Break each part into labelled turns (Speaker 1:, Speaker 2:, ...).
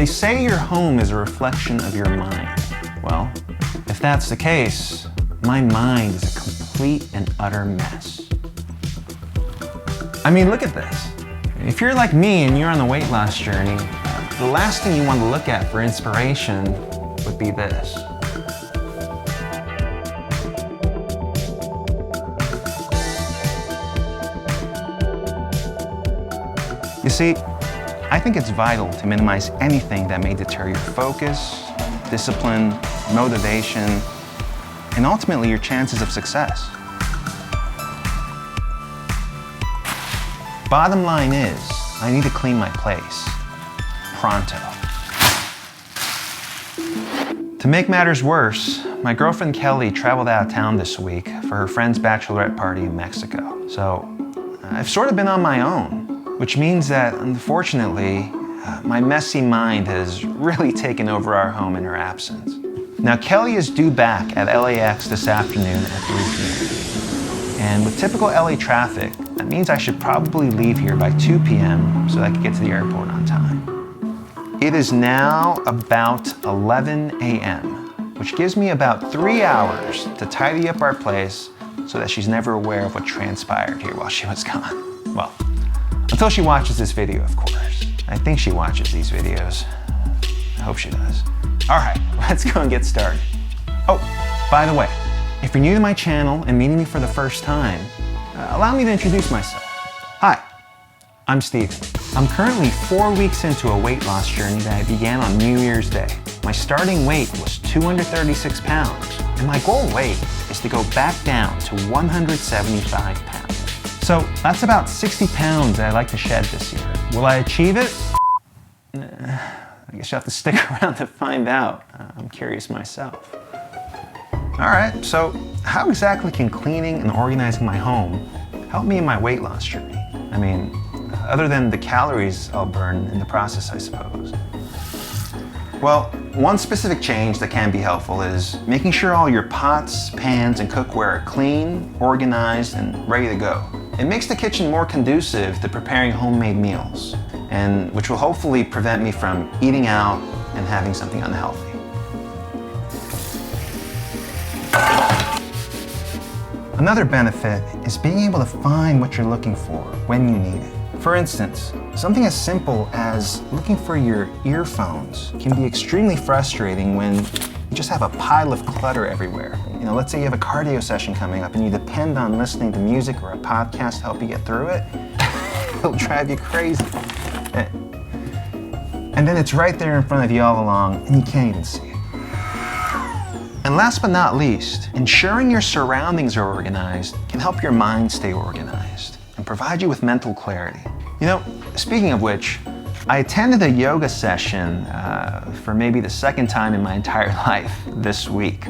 Speaker 1: They say your home is a reflection of your mind. Well, if that's the case, my mind is a complete and utter mess. I mean, look at this. If you're like me and you're on the weight loss journey, the last thing you want to look at for inspiration would be this. You see, I think it's vital to minimize anything that may deter your focus, discipline, motivation, and ultimately your chances of success. Bottom line is, I need to clean my place. Pronto. To make matters worse, my girlfriend Kelly traveled out of town this week for her friend's bachelorette party in Mexico. So I've sort of been on my own, which means that unfortunately, my messy mind has really taken over our home in her absence. Now Kelly is due back at LAX this afternoon at 3 p.m. And with typical LA traffic, that means I should probably leave here by 2 p.m. so that I can get to the airport on time. It is now about 11 a.m., which gives me about 3 hours to tidy up our place so that she's never aware of what transpired here while she was gone. Well, until she watches this video, of course. I think she watches these videos. I hope she does. All right, let's go and get started. Oh, by the way, if you're new to my channel and meeting me for the first time, allow me to introduce myself. Hi, I'm Steven. I'm currently 4 weeks into a weight loss journey that I began on New Year's Day. My starting weight was 236 pounds, and my goal weight is to go back down to 175 pounds. So that's about 60 pounds that I'd like to shed this year. Will I achieve it? I guess you'll have to stick around to find out. I'm curious myself. All right, so how exactly can cleaning and organizing my home help me in my weight loss journey? I mean, other than the calories I'll burn in the process, I suppose. Well, one specific change that can be helpful is making sure all your pots, pans, and cookware are clean, organized, and ready to go. It makes the kitchen more conducive to preparing homemade meals, and which will hopefully prevent me from eating out and having something unhealthy. Another benefit is being able to find what you're looking for when you need it. For instance, something as simple as looking for your earphones can be extremely frustrating when you just have a pile of clutter everywhere. You know, let's say you have a cardio session coming up and you depend on listening to music or a podcast to help you get through it. It'll drive you crazy. And then it's right there in front of you all along and you can't even see it. And last but not least, ensuring your surroundings are organized can help your mind stay organized and provide you with mental clarity. You know, speaking of which, I attended a yoga session for maybe the second time in my entire life this week.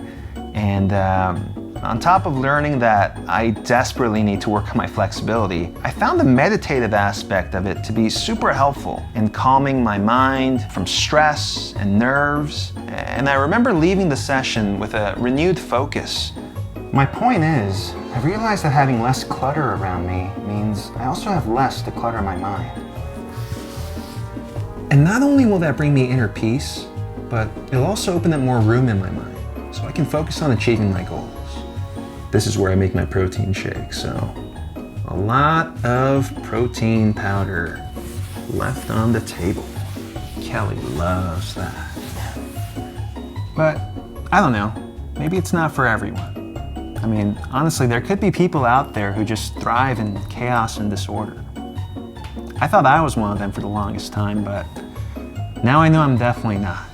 Speaker 1: And on top of learning that I desperately need to work on my flexibility, I found the meditative aspect of it to be super helpful in calming my mind from stress and nerves. And I remember leaving the session with a renewed focus. My point is, I've realized that having less clutter around me means I also have less to clutter my mind. And not only will that bring me inner peace, but it'll also open up more room in my mind so I can focus on achieving my goals. This is where I make my protein shake, so a lot of protein powder left on the table. Kelly loves that. But I don't know, maybe it's not for everyone. I mean, honestly, there could be people out there who just thrive in chaos and disorder. I thought I was one of them for the longest time, but now I know I'm definitely not.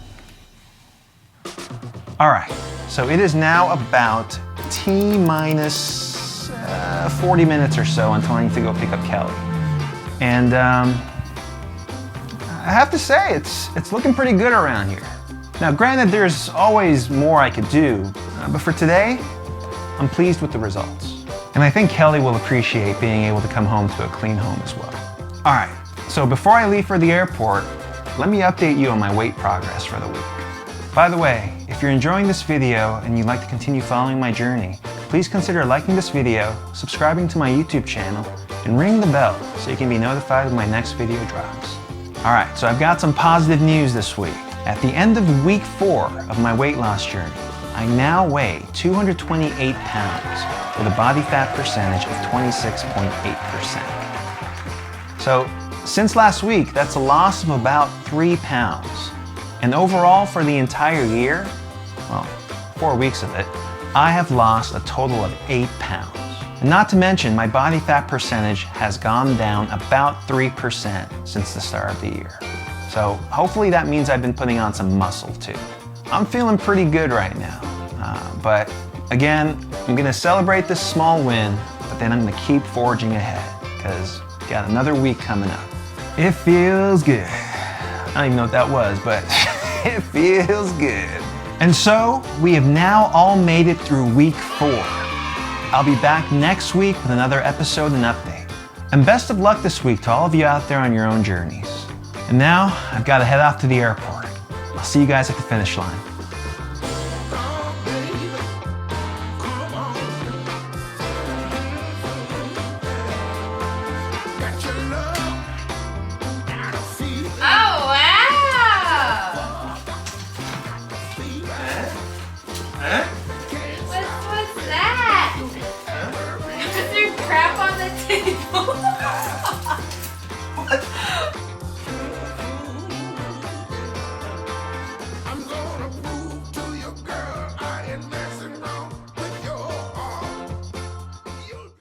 Speaker 1: All right, so it is now about T-minus 40 minutes or so until I need to go pick up Kelly. And I have to say, it's looking pretty good around here. Now, granted, there's always more I could do, but for today, I'm pleased with the results. And I think Kelly will appreciate being able to come home to a clean home as well. All right, so before I leave for the airport, let me update you on my weight progress for the week. By the way, if you're enjoying this video and you'd like to continue following my journey, please consider liking this video, subscribing to my YouTube channel, and ring the bell so you can be notified when my next video drops. All right, so I've got some positive news this week. At the end of week 4 of my weight loss journey, I now weigh 228 pounds with a body fat percentage of 26.8%. So since last week, that's a loss of about 3 pounds. And overall for the entire year, well, 4 weeks of it, I have lost a total of 8 pounds. And not to mention, my body fat percentage has gone down about 3% since the start of the year. So hopefully that means I've been putting on some muscle too. I'm feeling pretty good right now. But again, I'm gonna celebrate this small win, but then I'm gonna keep forging ahead because we got another week coming up. It feels good. I don't even know what that was, but it feels good. And so we have now all made it through week 4. I'll be back next week with another episode and update. And best of luck this week to all of you out there on your own journeys. And now I've got to head off to the airport. I'll see you guys at the finish line.